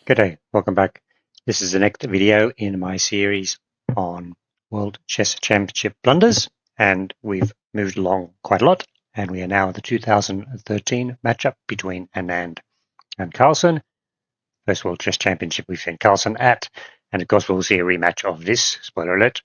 Good day, welcome back. This is the next video in my series on World Chess Championship blunders, and we've moved along quite a lot, and we are now at the 2013 matchup between Anand and Carlsen. First World Chess Championship we've seen Carlsen at, and of course we'll see a rematch of this, spoiler alert,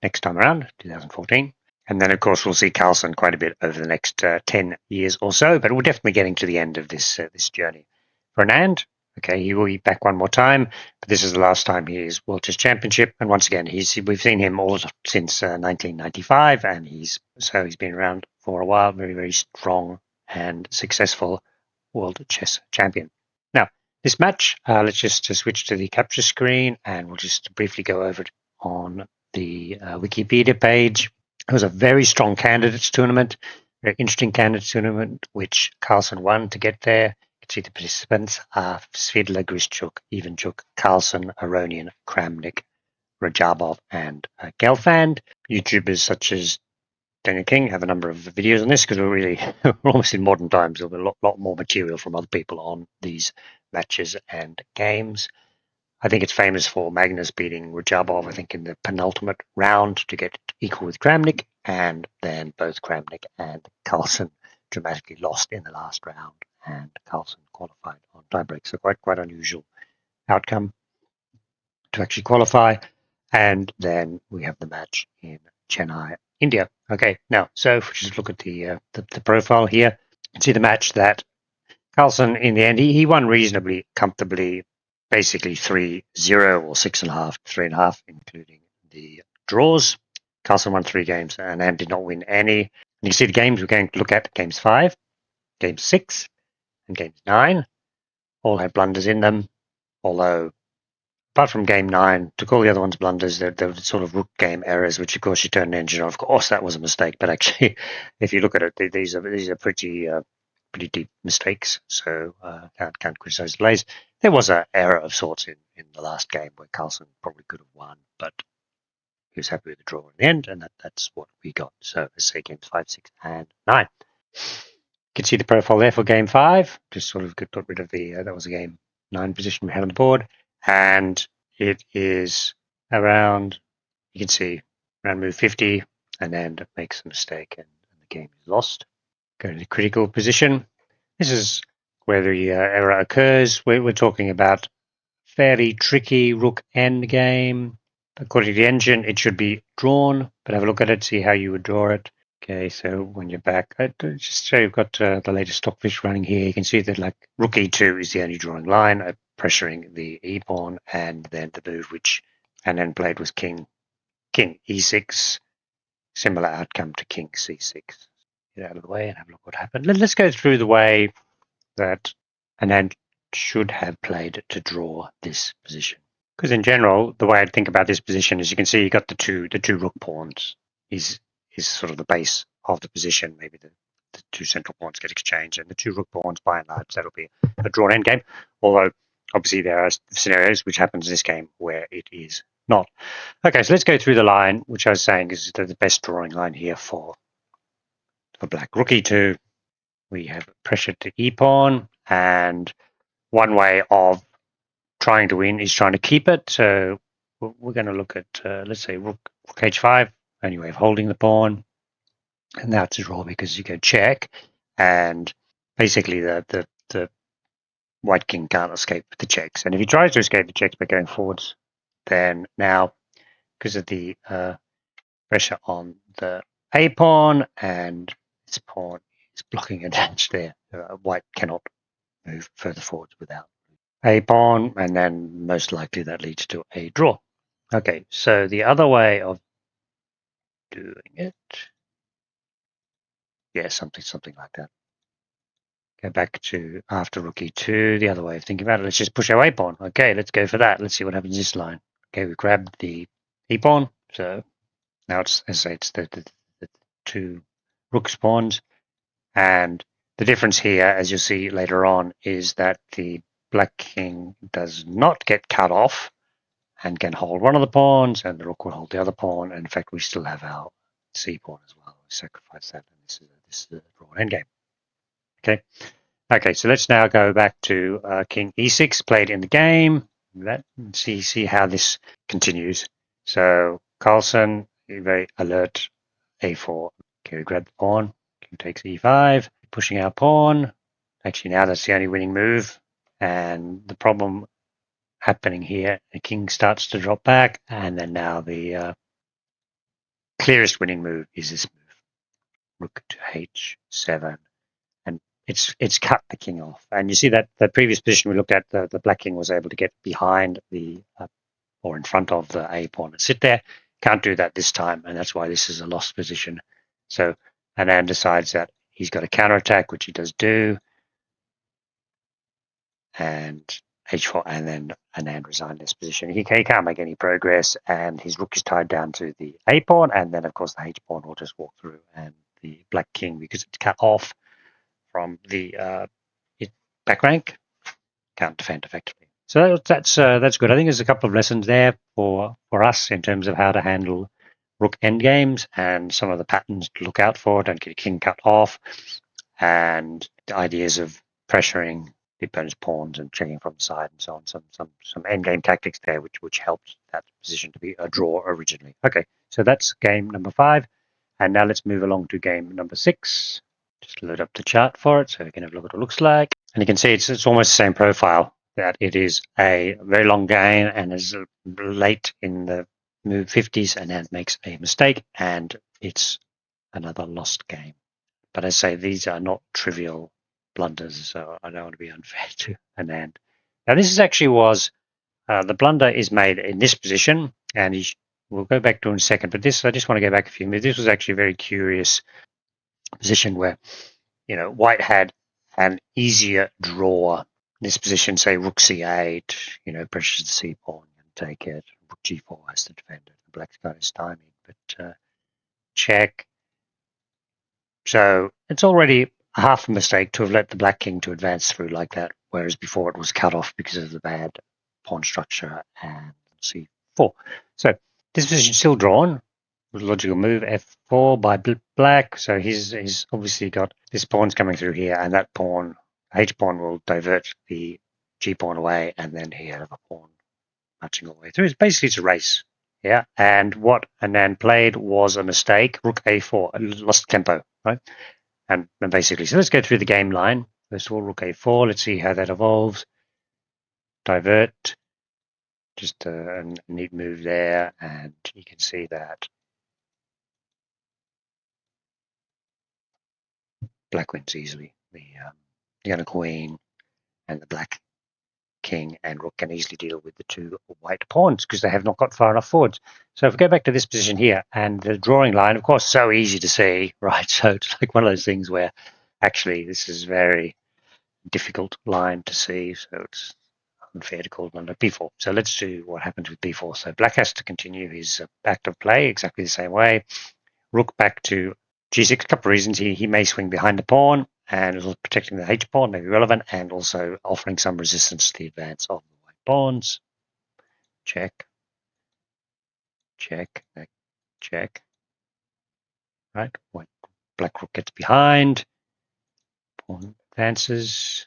next time around, 2014. And then of course we'll see Carlsen quite a bit over the next 10 years or so, but we're definitely getting to the end of this journey. For Anand, okay, he will be back one more time, but this is the last time he is World Chess Championship. And once again, we've seen him all since 1995, and he's been around for a while. Very, very strong and successful World Chess Champion. Now, this match, let's just switch to the capture screen, and we'll just briefly go over it on the Wikipedia page. It was a very strong candidates tournament, very interesting candidates tournament, which Carlsen won to get there. See the participants are Svidler, Grischuk, Ivanchuk, Carlsen, Aronian, Kramnik, Rajabov, and Gelfand. YouTubers such as Daniel King have a number of videos on this because we're almost in modern times. There'll be a lot more material from other people on these matches and games. I think it's famous for Magnus beating Rajabov, I think, in the penultimate round to get equal with Kramnik, and then both Kramnik and Carlsen dramatically lost in the last round, and Carlsen qualified on tiebreak. So quite unusual outcome to actually qualify. And then we have the match in Chennai, India. Okay, now, so if we just look at the profile here, you can see the match that Carlsen, in the end, he won reasonably comfortably, basically 3-0 or 6.5, 3.5, including the draws. Carlsen won 3 games and Anand did not win any. And you see the games we're going to look at, games 5, game 6, and game 9, all have blunders in them, although apart from game 9, to call the other ones blunders, they're sort of rook game errors, which of course you turn the engine on. Of course, that was a mistake, but actually, if you look at it, these are pretty deep mistakes, so can't criticize the plays. There was an error of sorts in the last game where Carlsen probably could have won, but he was happy with the draw in the end, and that's what we got. So let's say games 5, 6, and 9. You can see the profile there for game 5. Just sort of got rid of the that was a game 9 position we had on the board, and it is around. You can see around move 50, and then makes a mistake, and the game is lost. Go to the critical position. This is where the error occurs. We're talking about fairly tricky rook endgame. According to the engine, it should be drawn, but have a look at it, see how you would draw it. Okay, so when you're back, just so you've got the latest stockfish running here, you can see that like rook e2 is the only drawing line, pressuring the e pawn, and then the move which Anand played was king e6. Similar outcome to king c6. Get out of the way and have a look what happened. Let's go through the way that Anand should have played to draw this position. Because in general, the way I think about this position is you can see you got the two rook pawns is sort of the base of the position. Maybe the 2 central pawns get exchanged, and the 2 rook pawns, by and large, that'll be a drawn endgame. Although obviously there are scenarios which happens in this game where it is not. Okay, so let's go through the line, which I was saying is the best drawing line here for black. Rook e2, we have pressure to e pawn, and one way of trying to win is trying to keep it. So we're going to look at, let's say, rook h5, only way of holding the pawn. And that's a draw because you go check, and basically the white king can't escape the checks. And if he tries to escape the checks by going forwards, then now, because of the pressure on the a pawn, and this pawn is blocking a dash there, white cannot move further forwards without a pawn, and then most likely that leads to a draw. Okay, so the other way of doing it, yeah, something like that. Go back to after rook e2, the other way of thinking about it, let's just push our a pawn. Okay, let's go for that. Let's see what happens in this line. Okay, we grabbed the e pawn, so now it's, as I say, it's the 2 rook spawns, and the difference here, as you'll see later on, is that the black king does not get cut off and can hold one of the pawns, and the rook will hold the other pawn. And in fact, we still have our c pawn as well. We sacrifice that, and this is a drawn endgame. Okay, Okay, so let's now go back to King E6 played in the game. See how this continues. So Carlsen, very alert, A4. Okay, we grab the pawn. King takes E5, pushing our pawn. Actually, now that's the only winning move. And the problem happening here, the king starts to drop back, and then now the clearest winning move is this move, rook to H7. And it's cut the king off. And you see that the previous position we looked at, the black king was able to get behind the or in front of the A pawn and sit there. Can't do that this time, and that's why this is a lost position. So Anand decides that he's got a counterattack, which he does do, and H4, and then Anand resigned this position. He can't make any progress, and his rook is tied down to the A pawn, and then of course the H pawn will just walk through, and the black king, because it's cut off from the back rank, can't defend effectively. So that's good. I think there's a couple of lessons there for us in terms of how to handle rook endgames and some of the patterns to look out for. Don't get a king cut off, and the ideas of pressuring the opponent's pawns and checking from the side and so on. Some endgame tactics there, which helped that position to be a draw originally. Okay, so that's game number 5, and now let's move along to game number 6. Just load up the chart for it so we can have a look at what it looks like. And you can see it's almost the same profile, that it is a very long game and is late in the move 50s, and then makes a mistake, and it's another lost game. But I say these are not trivial blunders, so I don't want to be unfair to Anand. Now this is actually was the blunder is made in this position, and we'll go back to it in a second. But this, I just want to go back a few minutes. This was actually a very curious position where white had an easier draw. In this position, say rook c8, pressures the c pawn and take it. Rook g4 has to defend it. The black's got his timing, but check. So it's already half a mistake to have let the black king to advance through like that, whereas before it was cut off because of the bad pawn structure and c4. So this position still drawn. Logical move f4 by black. So he's obviously got this pawn's coming through here, and that pawn, h pawn, will divert the g pawn away, and then he had a pawn marching all the way through. It's a race. Yeah, and what Anand played was a mistake. Rook a4, lost tempo, right? And basically, so let's go through the game line. First of all, rook a4. Let's see how that evolves. Divert. Just a neat move there, and you can see that black wins easily. The young queen and the black king and rook can easily deal with the two white pawns because they have not got far enough forwards. So if we go back to this position here, and the drawing line, of course, so easy to see, right? So it's like one of those things where actually this is a very difficult line to see, so it's unfair to call it under b4. So let's do what happens with b4. So black has to continue his active play exactly the same way. Rook back to g6. A couple of reasons. He may swing behind the pawn, and protecting the h pawn may be relevant, and also offering some resistance to the advance of the white pawns. Check, check, check. Right, black rook gets behind. Pawn advances.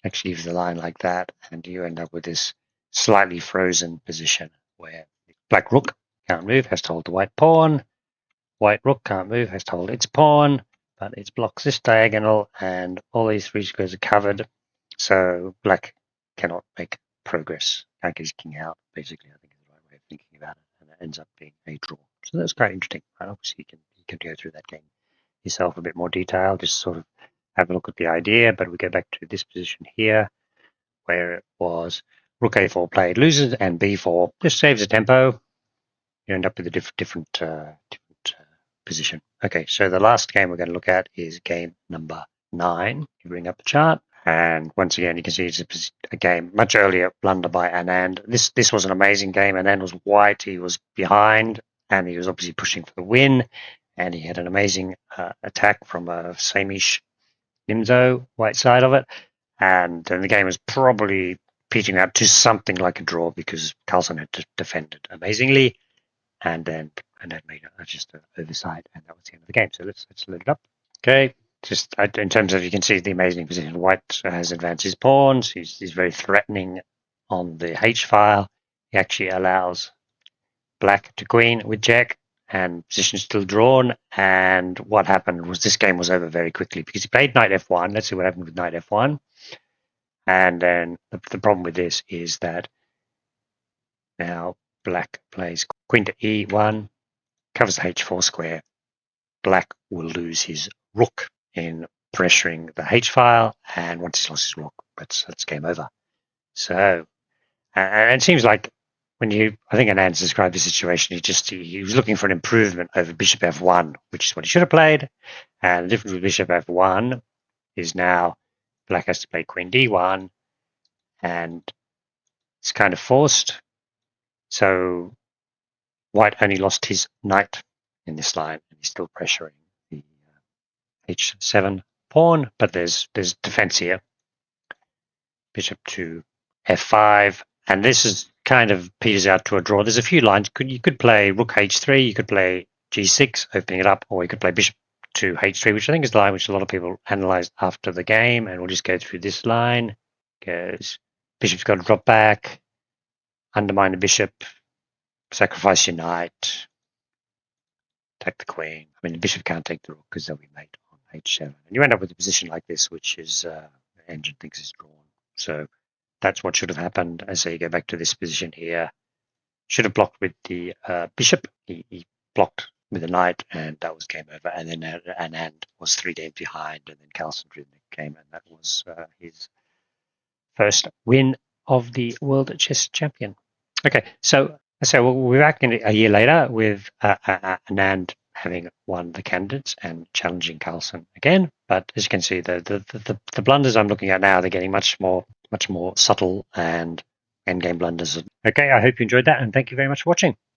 Actually, leave the line like that, and you end up with this slightly frozen position where black rook can't move, has to hold the white pawn. White rook can't move, has to hold its pawn, but it blocks this diagonal, and all these three squares are covered, so black cannot make progress. Can't get his king out, basically, I think is the right way of thinking about it, and it ends up being a draw. So that's quite interesting. Right? Obviously, you can go through that game yourself a bit more detail, just sort of have a look at the idea, but we go back to this position here, where it was rook a4 played, loses, and b4 just saves the tempo. You end up with a different position. Okay, so the last game we're going to look at is game number 9. You bring up the chart, and once again you can see it's a game much earlier, blunder by Anand. This was an amazing game. Anand was white, he was behind, and he was obviously pushing for the win, and he had an amazing attack from a Samish Nimzo, white side of it, and then the game was probably peaching out to something like a draw because Carlsen had defended amazingly, and then made just an oversight, and that was the end of the game. So let's load it up. Okay, just in terms of, you can see the amazing position. White has advanced his pawns. He's very threatening on the H file. He actually allows black to queen with jack, and position still drawn. And what happened was this game was over very quickly because he played knight f1. Let's see what happened with knight f1. And then the problem with this is that now black plays queen to e1, covers the h4 square. Black will lose his rook in pressuring the H file, and once he's lost his rook, that's game over. So, and it seems like I think Anand described the situation, he was looking for an improvement over bishop f1, which is what he should have played. And the difference with bishop f1 is now black has to play queen d1, and it's kind of forced. So white only lost his knight in this line, and he's still pressuring the h7 pawn, but there's defense here. Bishop to f5, and this is kind of peters out to a draw. There's a few lines. You could play rook h3, you could play g6, opening it up, or you could play bishop to h3, which I think is the line which a lot of people analyzed after the game, and we'll just go through this line. Goes bishop's got to drop back, undermine the bishop, sacrifice your knight, attack the queen. I mean, the bishop can't take the rook because they'll be mate on h7. And you end up with a position like this, which is the engine thinks is drawn. So that's what should have happened. As you go back to this position here, should have blocked with the bishop. He blocked with the knight, and that was game over. And then Anand was 3 games behind, and then Carlsen drew the game, and that was his first win of the World Chess Champion. Okay, so we're back in a year later with Anand having won the candidates and challenging Carlsen again. But as you can see, the blunders I'm looking at now, they're getting much more subtle and endgame blunders. Okay, I hope you enjoyed that, and thank you very much for watching.